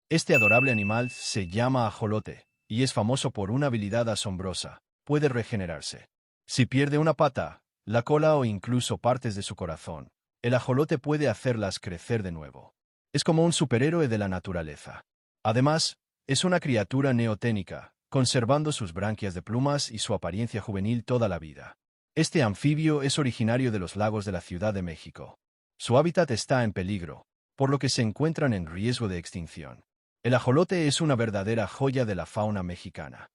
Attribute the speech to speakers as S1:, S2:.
S1: Este adorable animal se llama ajolote, y es famoso por una habilidad asombrosa. Puede regenerarse. Si pierde una pata, la cola o incluso partes de su corazón, el ajolote puede hacerlas crecer de nuevo. Es como un superhéroe de la naturaleza. Además, es una criatura neoténica, conservando sus branquias de plumas y su apariencia juvenil toda la vida. Este anfibio es originario de los lagos de la Ciudad de México. Su hábitat está en peligro, por lo que se encuentran en riesgo de extinción. El ajolote es una verdadera joya de la fauna mexicana.